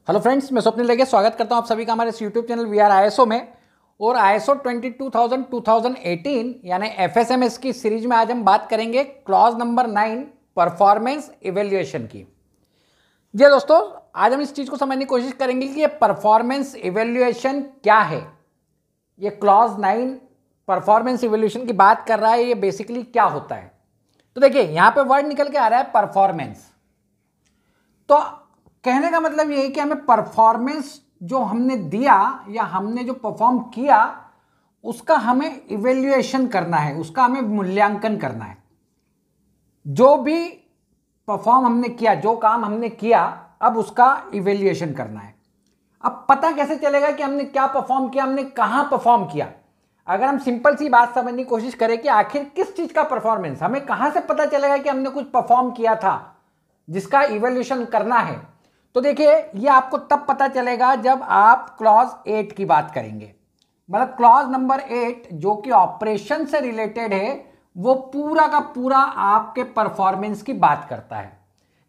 Hello friends, मैं स्वप्निल लेके स्वागत करता हूं आप सभी का हमारे इस YouTube channel we are ISO में। और आईएसओ 22000-2018 यानी एफएसएमएस की सीरीज में आज हम बात करेंगे क्लॉज नंबर 9 परफॉर्मेंस इवेल्युएशन की। जी दोस्तों, आज हम इस चीज़ को समझने की कोशिश करेंगे कि ये परफॉर्मेंस इवेल्युएशन क्या है। ये क्लॉज 9 परफॉर्मेंस इवेल्युएशन की बात कर रहा है, ये बेसिकली क्या होता है। तो देखिए यहाँ पे वर्ड निकल के आ रहा है परफॉर्मेंस। तो कहने का मतलब ये है कि हमें परफॉर्मेंस जो हमने दिया या हमने जो परफॉर्म किया उसका हमें इवेल्युएशन करना है, उसका हमें मूल्यांकन करना है। जो भी परफॉर्म हमने किया, जो काम हमने किया, अब उसका इवेल्युएशन करना है। अब पता कैसे चलेगा कि हमने क्या परफॉर्म किया, हमने कहां परफॉर्म किया। अगर हम सिंपल सी बात समझने की कोशिश करें कि आखिर किस चीज का परफॉर्मेंस, हमें कहां से पता चलेगा कि हमने कुछ परफॉर्म किया था जिसका इवेल्युएशन करना है। तो देखिए ये आपको तब पता चलेगा जब आप क्लॉज 8 की बात करेंगे। मतलब क्लॉज नंबर 8 जो कि ऑपरेशन से रिलेटेड है, वो पूरा का पूरा आपके परफॉर्मेंस की बात करता है।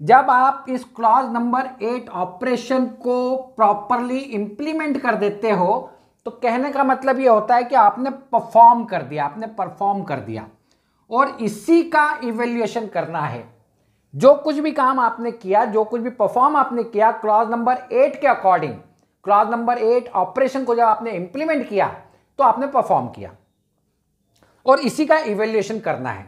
जब आप इस क्लॉज नंबर 8 ऑपरेशन को प्रॉपरली इंप्लीमेंट कर देते हो तो कहने का मतलब ये होता है कि आपने परफॉर्म कर दिया, आपने परफॉर्म कर दिया। और इसी का इवेल्युएशन करना है। जो कुछ भी काम आपने किया, जो कुछ भी परफॉर्म आपने किया, क्लॉज नंबर 8 के अकॉर्डिंग, क्लॉज नंबर 8 ऑपरेशन को जब आपने इंप्लीमेंट किया तो आपने परफॉर्म किया और इसी का इवेल्युएशन करना है।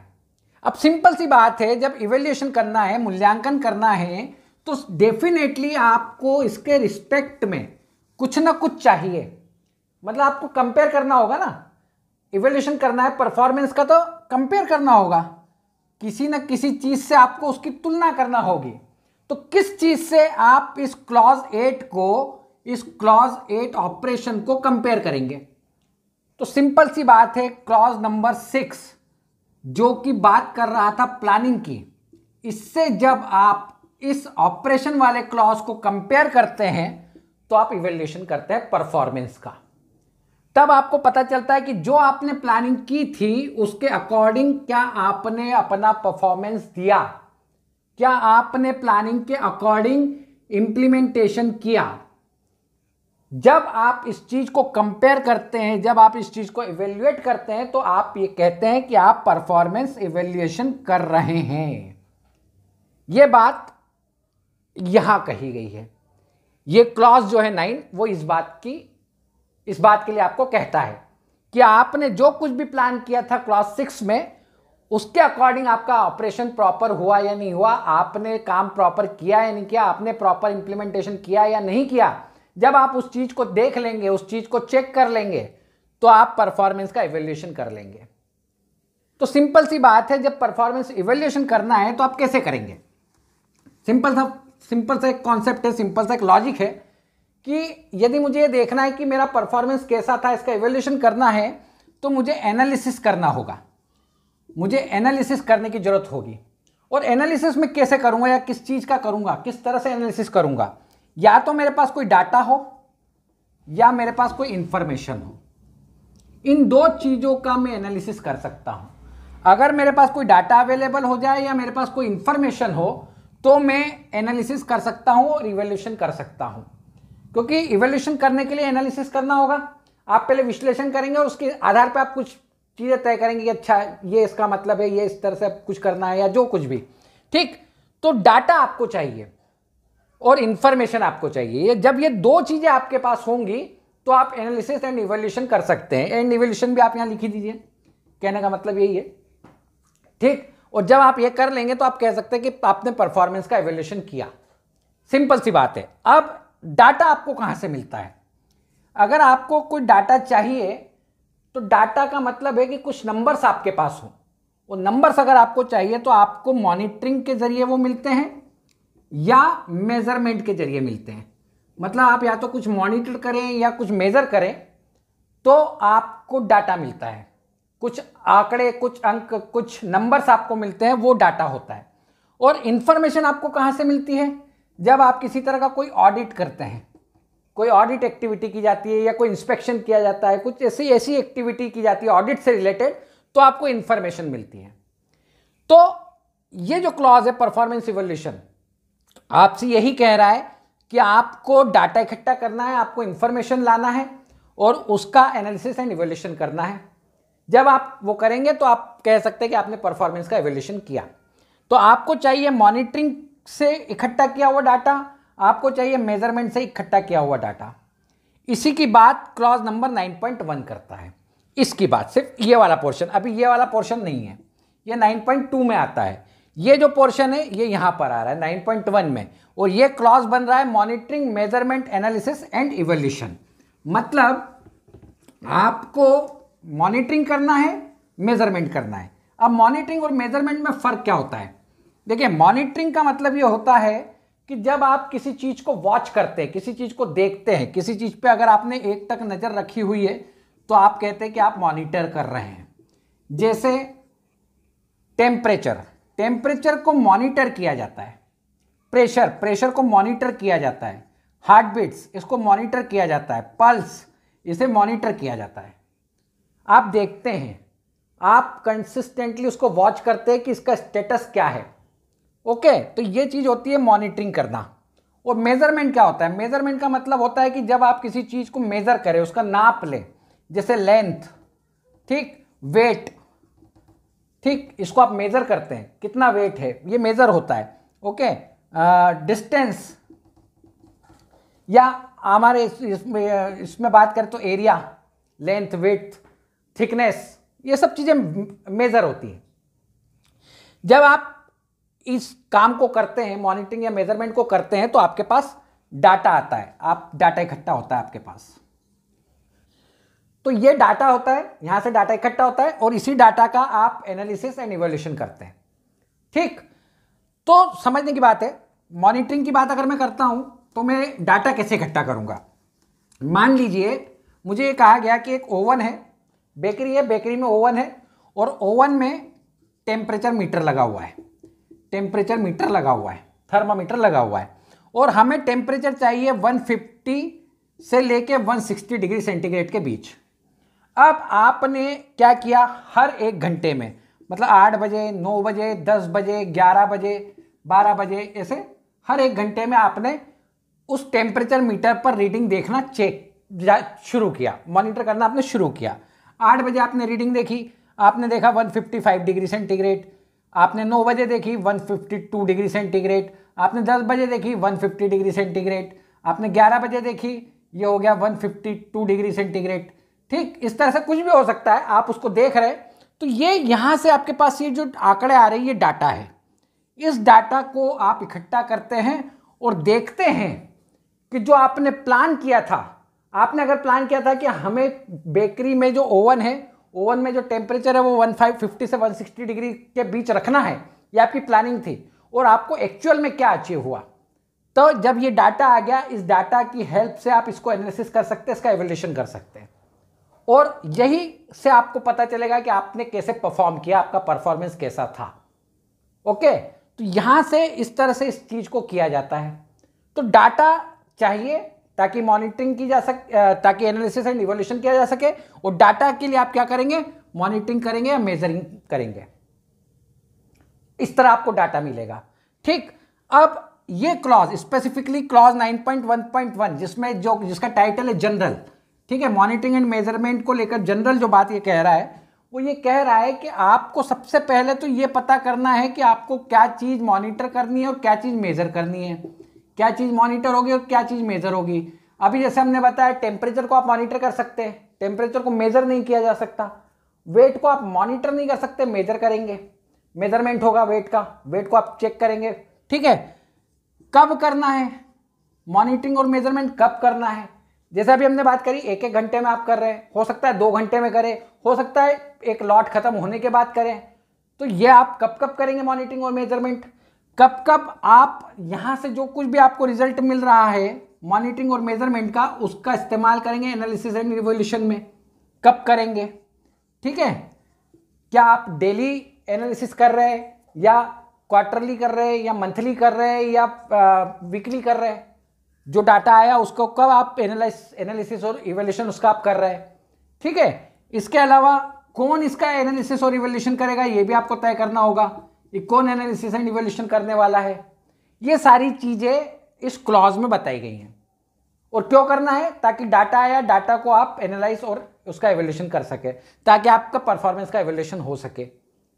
अब सिंपल सी बात है, जब इवेल्युएशन करना है, मूल्यांकन करना है, तो डेफिनेटली आपको इसके रिस्पेक्ट में कुछ ना कुछ चाहिए। मतलब आपको कंपेयर करना होगा ना, इवेल्युएशन करना है परफॉर्मेंस का, तो कंपेयर करना होगा, किसी न किसी चीज से आपको उसकी तुलना करना होगी। तो किस चीज से आप इस क्लॉज 8 को, इस क्लॉज 8 ऑपरेशन को कंपेयर करेंगे। तो सिंपल सी बात है, क्लॉज नंबर 6 जो कि बात कर रहा था प्लानिंग की, इससे जब आप इस ऑपरेशन वाले क्लॉज को कंपेयर करते हैं तो आप इवेल्युएशन करते हैं परफॉर्मेंस का। तब आपको पता चलता है कि जो आपने प्लानिंग की थी उसके अकॉर्डिंग क्या आपने अपना परफॉर्मेंस दिया, क्या आपने प्लानिंग के अकॉर्डिंग इंप्लीमेंटेशन किया। जब आप इस चीज को कंपेयर करते हैं, जब आप इस चीज को इवेल्युएट करते हैं, तो आप ये कहते हैं कि आप परफॉर्मेंस इवेल्युएशन कर रहे हैं। यह बात यहां कही गई है। यह क्लॉज जो है 9 वो इस बात के लिए आपको कहता है कि आपने जो कुछ भी प्लान किया था क्लॉज 6 में, उसके अकॉर्डिंग आपका ऑपरेशन प्रॉपर हुआ या नहीं हुआ, आपने काम प्रॉपर किया या नहीं किया, आपने प्रॉपर इंप्लीमेंटेशन किया या नहीं किया। जब आप उस चीज को देख लेंगे, उस चीज को चेक कर लेंगे, तो आप परफॉर्मेंस का इवेल्युएशन कर लेंगे। तो सिंपल सी बात है, जब परफॉर्मेंस इवेल्युएशन करना है तो आप कैसे करेंगे। सिंपल सा एक कॉन्सेप्ट है, सिंपल सा एक लॉजिक है कि यदि मुझे ये देखना है कि मेरा परफॉर्मेंस कैसा था, इसका इवैल्यूएशन करना है, तो मुझे एनालिसिस करना होगा, मुझे एनालिसिस करने की जरूरत होगी। और एनालिसिस में कैसे करूंगा या किस चीज का करूंगा, किस तरह से एनालिसिस करूंगा। या तो मेरे पास कोई डाटा हो या मेरे पास कोई इंफॉर्मेशन हो। इन दो चीजों का मैं एनालिसिस कर सकता हूं। अगर मेरे पास कोई डाटा अवेलेबल हो जाए या मेरे पास कोई इंफॉर्मेशन हो तो मैं एनालिसिस कर सकता हूं और इवैल्यूएशन कर सकता हूं। क्योंकि इवैल्यूएशन करने के लिए एनालिसिस करना होगा। आप पहले विश्लेषण करेंगे और उसके आधार पर आप कुछ चीजें तय करेंगे कि अच्छा ये इसका मतलब है, ये इस तरह से कुछ करना है या जो कुछ भी। ठीक, तो डाटा आपको चाहिए और इंफॉर्मेशन आपको चाहिए। जब ये दो चीजें आपके पास होंगी तो आप एनालिसिस एंड इवैल्यूएशन कर सकते हैं। एंड इवैल्यूएशन भी आप यहां लिख ही दीजिए, कहने का मतलब यही है। ठीक, और जब आप ये कर लेंगे तो आप कह सकते हैं कि आपने परफॉर्मेंस का इवैल्यूएशन किया। सिंपल सी बात है। अब डाटा आपको कहां से मिलता है। अगर आपको कोई डाटा चाहिए तो डाटा का मतलब है कि कुछ नंबर्स आपके पास हो। वो नंबर्स अगर आपको चाहिए तो आपको मॉनिटरिंग के जरिए वो मिलते हैं या मेजरमेंट के जरिए मिलते हैं। मतलब आप या तो कुछ मॉनिटर करें या कुछ मेजर करें तो आपको डाटा मिलता है। कुछ आंकड़े, कुछ अंक, कुछ नंबर्स आपको मिलते हैं, वो डाटा होता है। और इंफॉर्मेशन आपको कहां से मिलती है। जब आप किसी तरह का कोई ऑडिट करते हैं, कोई ऑडिट एक्टिविटी की जाती है या कोई इंस्पेक्शन किया जाता है, कुछ ऐसी एक्टिविटी की जाती है ऑडिट से रिलेटेड, तो आपको इंफॉर्मेशन मिलती है। तो ये जो क्लॉज है परफॉर्मेंस इवैल्यूएशन आपसे यही कह रहा है कि आपको डाटा इकट्ठा करना है, आपको इंफॉर्मेशन लाना है और उसका एनालिसिस एंड इवैल्यूएशन करना है। जब आप वो करेंगे तो आप कह सकते हैं कि आपने परफॉर्मेंस का इवैल्यूएशन किया। तो आपको चाहिए मॉनिटरिंग से इकट्ठा किया हुआ डाटा, आपको चाहिए मेजरमेंट से इकट्ठा किया हुआ डाटा। इसी की बात क्लॉज नंबर 9.1 करता है। इसकी बात सिर्फ ये वाला पोर्शन, अभी ये वाला पोर्शन नहीं है, ये 9.2 में आता है। ये जो पोर्शन है ये यहां पर आ रहा है 9.1 में, और ये क्लॉज बन रहा है monitoring, measurement, analysis and evaluation. मतलब आपको मॉनिटरिंग करना है, मेजरमेंट करना है। अब मॉनिटरिंग और मेजरमेंट में फर्क क्या होता है? देखिए, मॉनिटरिंग का मतलब ये होता है कि जब आप किसी चीज को वॉच करते हैं, किसी चीज को देखते हैं, किसी चीज पे अगर आपने एक टक नजर रखी हुई है तो आप कहते हैं कि आप मॉनिटर कर रहे हैं। जैसे टेम्परेचर को मॉनिटर किया जाता है, प्रेशर को मॉनिटर किया जाता है, हार्ट बीट्स इसको मॉनिटर किया जाता है, पल्स इसे मॉनिटर किया जाता है। आप देखते हैं, आप कंसिस्टेंटली उसको वॉच करते हैं कि इसका स्टेटस क्या है। ओके, तो ये चीज होती है मॉनिटरिंग करना। और मेजरमेंट क्या होता है? मेजरमेंट का मतलब होता है कि जब आप किसी चीज को मेजर करें, उसका नाप लें, जैसे लेंथ, ठीक, वेट, ठीक, इसको आप मेजर करते हैं, कितना वेट है, ये मेजर होता है। ओके, डिस्टेंस, या हमारे इसमें बात करें तो एरिया, लेंथ, विड्थ, थिकनेस, ये सब चीजें मेजर होती हैं। जब आप इस काम को करते हैं, मॉनिटरिंग या मेजरमेंट को करते हैं, तो आपके पास डाटा आता है, आप डाटा इकट्ठा होता है आपके पास। तो ये डाटा होता है, यहां से डाटा इकट्ठा होता है और इसी डाटा का आप एनालिसिस एंड इवैल्यूएशन करते हैं। ठीक, तो समझने की बात है। मॉनिटरिंग की बात अगर मैं करता हूं तो मैं डाटा कैसे इकट्ठा करूंगा? मान लीजिए मुझे ये कहा गया कि एक ओवन है, बेकरी है, बेकरी में ओवन है और ओवन में टेम्परेचर मीटर लगा हुआ है, टेम्परेचर मीटर लगा हुआ है, थर्मामीटर लगा हुआ है, और हमें टेम्परेचर चाहिए 150 से लेके 160 डिग्री सेंटीग्रेड के बीच। अब आपने क्या किया, हर एक घंटे में, मतलब 8 बजे, 9 बजे, 10 बजे, 11 बजे, 12 बजे, ऐसे हर एक घंटे में आपने उस टेम्परेचर मीटर पर रीडिंग देखना शुरू किया, मॉनिटर करना आपने शुरू किया। 8 बजे आपने रीडिंग देखी, आपने देखा 155 डिग्री सेंटीग्रेड, आपने 9 बजे देखी 152 डिग्री सेंटीग्रेड, आपने 10 बजे देखी 150 डिग्री सेंटीग्रेड, आपने 11 बजे देखी, ये हो गया 152 डिग्री सेंटीग्रेड। ठीक, इस तरह से कुछ भी हो सकता है, आप उसको देख रहे। तो ये यहां से आपके पास ये जो आंकड़े आ रहे हैं, ये डाटा है। इस डाटा को आप इकट्ठा करते हैं और देखते हैं कि जो आपने प्लान किया था, आपने अगर प्लान किया था कि हमें बेकरी में जो ओवन है, ओवन में जो टेम्परेचर है वो 150 से 160 डिग्री के बीच रखना है, ये आपकी प्लानिंग थी, और आपको एक्चुअल में क्या अचीव हुआ। तो जब ये डाटा आ गया, इस डाटा की हेल्प से आप इसको एनालिसिस कर सकते हैं, इसका इवैल्यूएशन कर सकते हैं, और यही से आपको पता चलेगा कि आपने कैसे परफॉर्म किया, आपका परफॉर्मेंस कैसा था। ओके, तो यहां से इस तरह से इस चीज को किया जाता है। तो डाटा चाहिए ताकि मॉनिटरिंग की जा सके, ताकि एनालिसिस एंड इवैल्यूएशन किया जा सके, और डाटा के लिए आप क्या करेंगे, मॉनिटरिंग करेंगे या मेजरिंग करेंगे। इस तरह आपको डाटा मिलेगा। ठीक, अब ये क्लॉज, स्पेसिफिकली क्लॉज 9.1.1, जिसमें जिसका टाइटल है जनरल, ठीक है, मॉनिटरिंग एंड मेजरमेंट को लेकर जनरल जो बात ये कह रहा है, वो ये कह रहा है कि आपको सबसे पहले तो ये पता करना है कि आपको क्या चीज मॉनिटर करनी है और क्या चीज मेजर करनी है, क्या चीज मॉनिटर होगी और क्या चीज मेजर होगी। अभी जैसे हमने बताया, टेम्परेचर को आप मॉनिटर कर सकते हैं, टेम्परेचर को मेजर नहीं किया जा सकता। वेट को आप मॉनिटर नहीं कर सकते, मेजर करेंगे, मेजरमेंट होगा वेट का, वेट को आप चेक करेंगे। ठीक है, कब करना है मॉनिटरिंग और मेजरमेंट, कब करना है? जैसे अभी हमने बात करी, एक एक घंटे में आप कर रहे हैं, हो सकता है 2 घंटे में करें, हो सकता है एक लॉट खत्म होने के बाद करें। तो ये आप कब कब करेंगे मॉनिटरिंग और मेजरमेंट, कब कब आप यहां से जो कुछ भी आपको रिजल्ट मिल रहा है मॉनिटरिंग और मेजरमेंट का, उसका इस्तेमाल करेंगे एनालिसिस एंड इवैल्यूएशन में, कब करेंगे। ठीक है, क्या आप डेली एनालिसिस कर रहे हैं, या क्वार्टरली कर रहे हैं, या मंथली कर रहे हैं, या वीकली कर रहे हैं? जो डाटा आया उसको कब आप एनालिसिस और इवैल्यूएशन उसका आप कर रहे हैं। ठीक है, इसके अलावा कौन इसका एनालिसिस और इवैल्यूएशन करेगा, ये भी आपको तय करना होगा, ये कौन एनालिसिस एंड इवैल्यूएशन करने वाला है। ये सारी चीजें इस क्लॉज में बताई गई हैं। और क्यों करना है? ताकि डाटा आया, डाटा को आप एनालाइज और उसका एवेल्यूशन कर सके, ताकि आपका परफॉर्मेंस का एवेल्यूशन हो सके।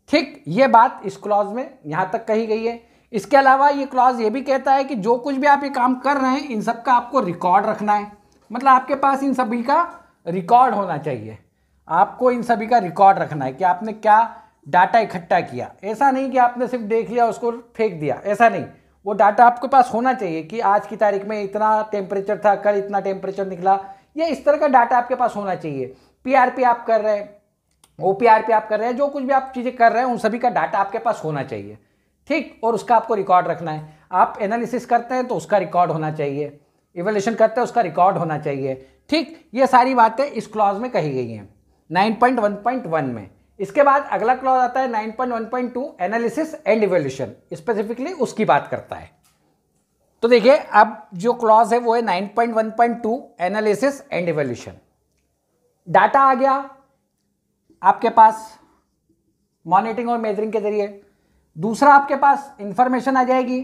ठीक, ये बात इस क्लॉज में यहां तक कही गई है। इसके अलावा ये क्लॉज ये भी कहता है कि जो कुछ भी आप ये काम कर रहे हैं इन सब का आपको रिकॉर्ड रखना है। मतलब आपके पास इन सभी का रिकॉर्ड होना चाहिए। आपको इन सभी का रिकॉर्ड रखना है कि आपने क्या डाटा इकट्ठा किया। ऐसा नहीं कि आपने सिर्फ देख लिया उसको फेंक दिया, ऐसा नहीं। वो डाटा आपके पास होना चाहिए कि आज की तारीख में इतना टेम्परेचर था, कल इतना टेम्परेचर निकला। ये इस तरह का डाटा आपके पास होना चाहिए। पीआरपी आप कर रहे हैं, ओपीआरपी आप कर रहे हैं, जो कुछ भी आप चीज़ें कर रहे हैं उन सभी का डाटा आपके पास होना चाहिए। ठीक, और उसका आपको रिकॉर्ड रखना है। आप एनालिसिस करते हैं तो उसका रिकॉर्ड होना चाहिए, इवैल्यूएशन करते हैं उसका रिकॉर्ड होना चाहिए। ठीक, ये सारी बातें इस क्लॉज में कही गई हैं 9.1.1 में। इसके बाद अगला क्लॉज आता है 9.1.2 एनालिसिस एंड इवैल्यूएशन, स्पेसिफिकली उसकी बात करता है। तो देखिए, अब जो क्लॉज है वो है 9.1.2 एनालिसिस एंड इवैल्यूएशन। डाटा आ गया आपके पास मॉनिटरिंग और मेजरिंग के जरिए। दूसरा आपके पास इंफॉर्मेशन आ जाएगी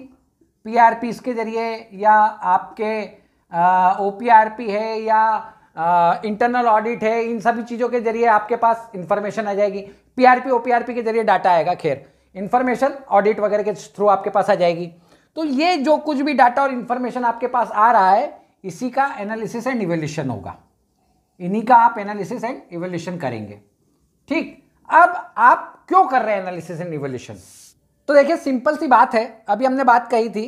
पीआरपीस के जरिए, या आपके ओपीआरपी है या इंटरनल ऑडिट है, इन सभी चीज़ों के जरिए आपके पास इंफॉर्मेशन आ जाएगी। पीआरपी ओपीआरपी के जरिए डाटा आएगा, खैर इंफॉर्मेशन ऑडिट वगैरह के थ्रू आपके पास आ जाएगी। तो ये जो कुछ भी डाटा और इंफॉर्मेशन आपके पास आ रहा है इसी का एनालिसिस एंड इवैल्यूएशन होगा, इन्हीं का आप एनालिसिस एंड इवैल्यूएशन करेंगे। ठीक, अब आप क्यों कर रहे हैं एनालिसिस एंड इवैल्यूएशन? तो देखिए, सिंपल सी बात है। अभी हमने बात कही थी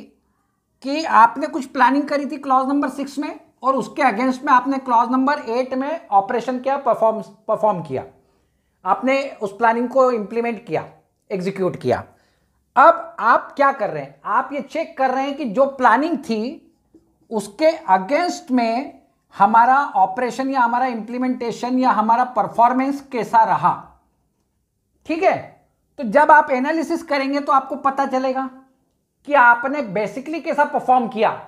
कि आपने कुछ प्लानिंग करी थी क्लॉज नंबर 6 में, और उसके अगेंस्ट में आपने क्लॉज नंबर 8 में ऑपरेशन किया, परफॉर्म किया। आपने उस प्लानिंग को इंप्लीमेंट किया, एग्जीक्यूट किया। अब आप क्या कर रहे हैं? आप ये चेक कर रहे हैं कि जो प्लानिंग थी उसके अगेंस्ट में हमारा ऑपरेशन या हमारा इंप्लीमेंटेशन या हमारा परफॉर्मेंस कैसा रहा। ठीक है, तो जब आप एनालिसिस करेंगे तो आपको पता चलेगा कि आपने बेसिकली कैसा परफॉर्म किया।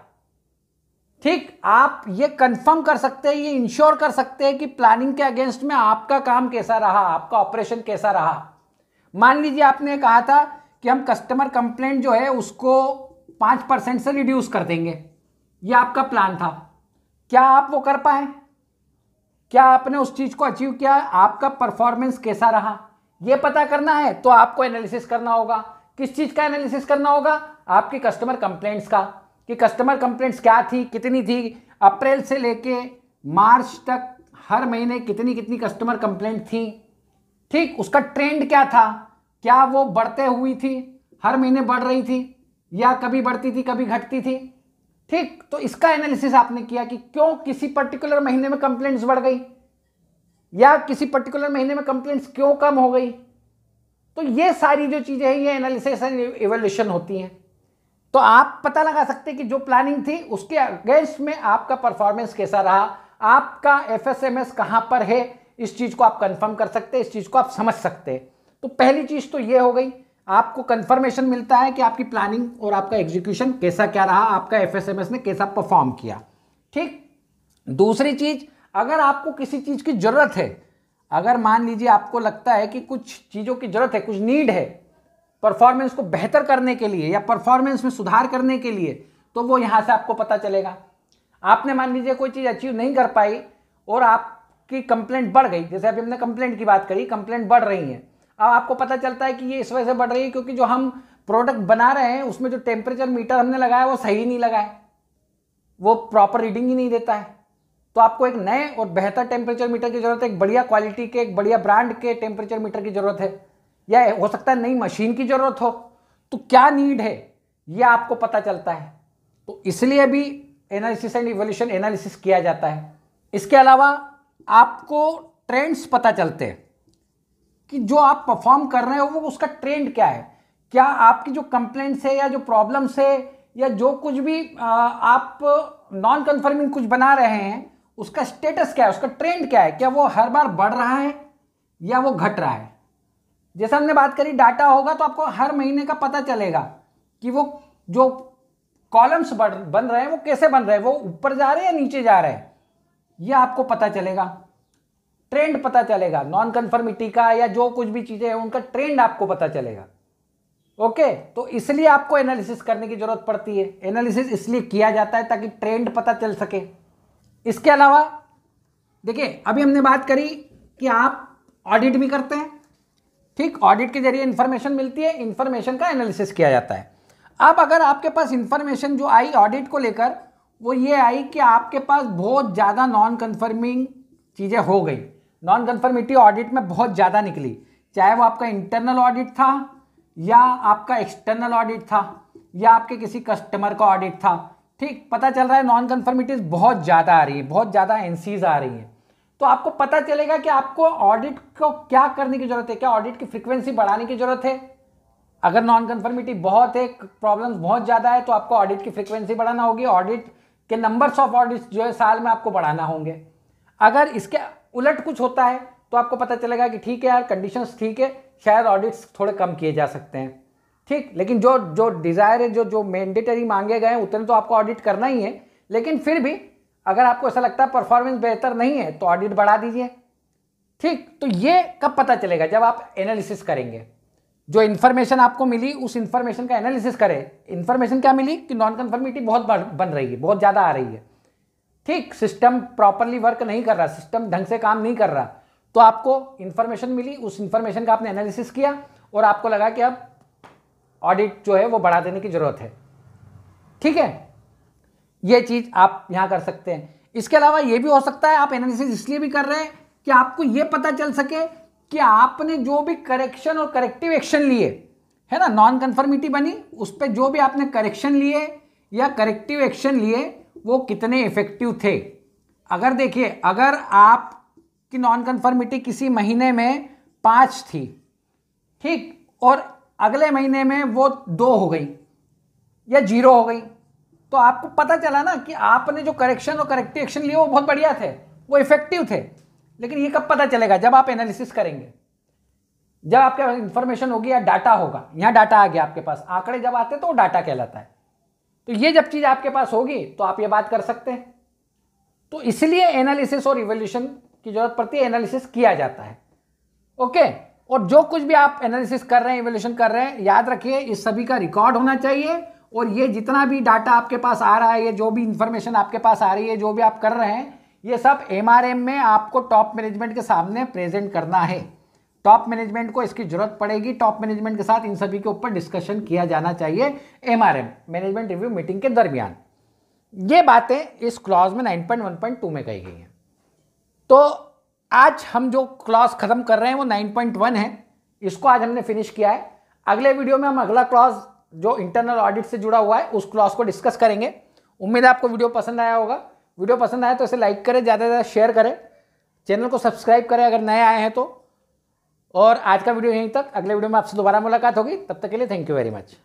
ठीक, आप ये कंफर्म कर सकते हैं, ये इंश्योर कर सकते हैं कि प्लानिंग के अगेंस्ट में आपका काम कैसा रहा, आपका ऑपरेशन कैसा रहा। मान लीजिए आपने कहा था कि हम कस्टमर कंप्लेंट जो है उसको 5% से रिड्यूस कर देंगे, यह आपका प्लान था। क्या आप वो कर पाए? क्या आपने उस चीज को अचीव किया? आपका परफॉर्मेंस कैसा रहा, ये पता करना है तो आपको एनालिसिस करना होगा। किस चीज का एनालिसिस करना होगा? आपकी कस्टमर कंप्लेंट्स का, कि कस्टमर कंप्लेंट्स क्या थी, कितनी थी, अप्रैल से लेके मार्च तक हर महीने कितनी कितनी कस्टमर कंप्लेंट थी। ठीक, उसका ट्रेंड क्या था, क्या वो बढ़ते हुई थी, हर महीने बढ़ रही थी, या कभी बढ़ती थी कभी घटती थी। ठीक, तो इसका एनालिसिस आपने किया कि क्यों किसी पर्टिकुलर महीने में कंप्लेंट्स बढ़ गई या किसी पर्टिकुलर महीने में कंप्लेंट्स क्यों कम हो गई। तो ये सारी जो चीजें हैं ये एनालिसिस एंड इवैल्यूएशन होती हैं। तो आप पता लगा सकते हैं कि जो प्लानिंग थी उसके अगेंस्ट में आपका परफॉर्मेंस कैसा रहा, आपका एफएसएमएस कहां पर है, इस चीज को आप कंफर्म कर सकते हैं, इस चीज को आप समझ सकते हैं। तो पहली चीज तो ये हो गई, आपको कंफर्मेशन मिलता है कि आपकी प्लानिंग और आपका एग्जीक्यूशन कैसा क्या रहा, आपका एफएसएमएस ने कैसा परफॉर्म किया। ठीक, दूसरी चीज, अगर आपको किसी चीज की जरूरत है, अगर मान लीजिए आपको लगता है कि कुछ चीजों की जरूरत है, कुछ नीड है परफॉर्मेंस को बेहतर करने के लिए या परफॉर्मेंस में सुधार करने के लिए, तो वो यहां से आपको पता चलेगा। आपने मान लीजिए कोई चीज अचीव नहीं कर पाई और आपकी कंप्लेंट बढ़ गई, जैसे अभी हमने कंप्लेंट की बात करी, कंप्लेंट बढ़ रही है। अब आपको पता चलता है कि ये इस वजह से बढ़ रही है क्योंकि जो हम प्रोडक्ट बना रहे हैं उसमें जो टेम्परेचर मीटर हमने लगाया वो सही नहीं लगा है, वो प्रॉपर रीडिंग ही नहीं देता है। तो आपको एक नए और बेहतर टेम्परेचर मीटर की जरूरत है, एक बढ़िया क्वालिटी के, एक बढ़िया ब्रांड के टेम्परेचर मीटर की जरूरत है, या हो सकता है नई मशीन की जरूरत हो। तो क्या नीड है यह आपको पता चलता है। तो इसलिए भी एनालिसिस एंड इवैल्यूएशन एनालिसिस किया जाता है। इसके अलावा आपको ट्रेंड्स पता चलते हैं कि जो आप परफॉर्म कर रहे हो वो उसका ट्रेंड क्या है, क्या आपकी जो कंप्लेंट्स है या जो प्रॉब्लम्स है या जो कुछ भी आप नॉन कन्फर्मिंग कुछ बना रहे हैं उसका स्टेटस क्या है, उसका ट्रेंड क्या है, क्या वो हर बार बढ़ रहा है या वो घट रहा है। जैसे हमने बात करी डाटा होगा तो आपको हर महीने का पता चलेगा कि वो जो कॉलम्स बन रहे हैं वो कैसे बन रहे हैं, वो ऊपर जा रहे हैं या नीचे जा रहे हैं, ये आपको पता चलेगा। ट्रेंड पता चलेगा नॉन कन्फर्मिटी का, या जो कुछ भी चीजें हैं उनका ट्रेंड आपको पता चलेगा। ओके, तो इसलिए आपको एनालिसिस करने की जरूरत पड़ती है। एनालिसिस इसलिए किया जाता है ताकि ट्रेंड पता चल सके। इसके अलावा देखिए, अभी हमने बात करी कि आप ऑडिट भी करते हैं, ठीक। ऑडिट के जरिए इंफॉर्मेशन मिलती है, इंफॉर्मेशन का एनालिसिस किया जाता है। अब अगर आपके पास इंफॉर्मेशन जो आई ऑडिट को लेकर, वो ये आई कि आपके पास बहुत ज़्यादा नॉन कन्फर्मिंग चीज़ें हो गई, नॉन कन्फर्मिटी ऑडिट में बहुत ज़्यादा निकली, चाहे वो आपका इंटरनल ऑडिट था या आपका एक्सटर्नल ऑडिट था या आपके किसी कस्टमर का ऑडिट था, ठीक। पता चल रहा है नॉन कन्फर्मिटीज बहुत ज़्यादा आ रही है, बहुत ज़्यादा एनसीज आ रही हैं। तो आपको पता चलेगा कि आपको ऑडिट को क्या करने की जरूरत है, क्या ऑडिट की फ्रीक्वेंसी बढ़ाने की जरूरत है। अगर नॉन कन्फर्मिटी बहुत है, प्रॉब्लम्स बहुत ज़्यादा है, तो आपको ऑडिट की फ्रीक्वेंसी बढ़ाना होगी, ऑडिट के नंबर्स ऑफ ऑडिट्स जो है साल में आपको बढ़ाना होंगे। अगर इसके उलट कुछ होता है तो आपको पता चलेगा कि ठीक है यार, कंडीशंस ठीक है, शायद ऑडिट्स थोड़े कम किए जा सकते हैं, ठीक। लेकिन जो जो डिज़ायर है, जो जो मैंडेटरी मांगे गए हैं, उतने तो आपको ऑडिट करना ही है। लेकिन फिर भी अगर आपको ऐसा लगता है परफॉर्मेंस बेहतर नहीं है तो ऑडिट बढ़ा दीजिए, ठीक। तो ये कब पता चलेगा? जब आप एनालिसिस करेंगे। जो इन्फॉर्मेशन आपको मिली उस इन्फॉर्मेशन का एनालिसिस करें। इन्फॉर्मेशन क्या मिली कि नॉन कन्फर्मिटी बहुत बन रही है, बहुत ज़्यादा आ रही है, ठीक। सिस्टम प्रॉपरली वर्क नहीं कर रहा, सिस्टम ढंग से काम नहीं कर रहा, तो आपको इन्फॉर्मेशन मिली, उस इन्फॉर्मेशन का आपने एनालिसिस किया और आपको लगा कि अब ऑडिट जो है वो बढ़ा देने की जरूरत है, ठीक है। ये चीज आप यहां कर सकते हैं। इसके अलावा ये भी हो सकता है आप एनालिसिस इसलिए भी कर रहे हैं कि आपको ये पता चल सके कि आपने जो भी करेक्शन और करेक्टिव एक्शन लिए है ना, नॉन कन्फर्मिटी बनी, उस पर जो भी आपने करेक्शन लिए या करेक्टिव एक्शन लिए वो कितने इफेक्टिव थे। अगर देखिए, अगर आपकी नॉन कन्फर्मिटी किसी महीने में 5 थी, ठीक, और अगले महीने में वो 2 हो गई या 0 हो गई, तो आपको पता चला ना कि आपने जो करेक्शन और करेक्टिव एक्शन लिए वो बहुत बढ़िया थे, वो इफेक्टिव थे। लेकिन ये कब पता चलेगा? जब आप एनालिसिस करेंगे, जब आपके पास इंफॉर्मेशन होगी या डाटा होगा। यहां डाटा आ गया आपके पास, आंकड़े जब आते हैं तो वो डाटा कहलाता है। तो ये जब चीज आपके पास होगी तो आप ये बात कर सकते हैं। तो इसलिए एनालिसिस और इवोल्यूशन की जरूरत पड़ती है, एनालिसिस किया जाता है, ओके। और जो कुछ भी आप एनालिसिस कर रहे हैं, इवोल्यूशन कर रहे हैं, याद रखिए इस सभी का रिकॉर्ड होना चाहिए। और ये जितना भी डाटा आपके पास आ रहा है, ये जो भी इंफॉर्मेशन आपके पास आ रही है, जो भी आप कर रहे हैं, ये सब एमआरएम में आपको टॉप मैनेजमेंट के सामने प्रेजेंट करना है। टॉप मैनेजमेंट को इसकी जरूरत पड़ेगी, टॉप मैनेजमेंट के साथ इन सभी के ऊपर डिस्कशन किया जाना चाहिए एमआरएम, मैनेजमेंट रिव्यू मीटिंग के दरमियान। ये बातें इस क्लॉज में 9.1.2 में कही गई हैं। तो आज हम जो क्लॉज खत्म कर रहे हैं वो 9.1 है, इसको आज हमने फिनिश किया है। अगले वीडियो में हम अगला क्लॉज जो इंटरनल ऑडिट से जुड़ा हुआ है उस क्लॉज को डिस्कस करेंगे। उम्मीद है आपको वीडियो पसंद आया होगा। वीडियो पसंद आया तो इसे लाइक करें, ज़्यादा से ज़्यादा शेयर करें, चैनल को सब्सक्राइब करें अगर नए आए हैं तो। और आज का वीडियो यहीं तक, अगले वीडियो में आपसे दोबारा मुलाकात होगी, तब तक के लिए थैंक यू वेरी मच।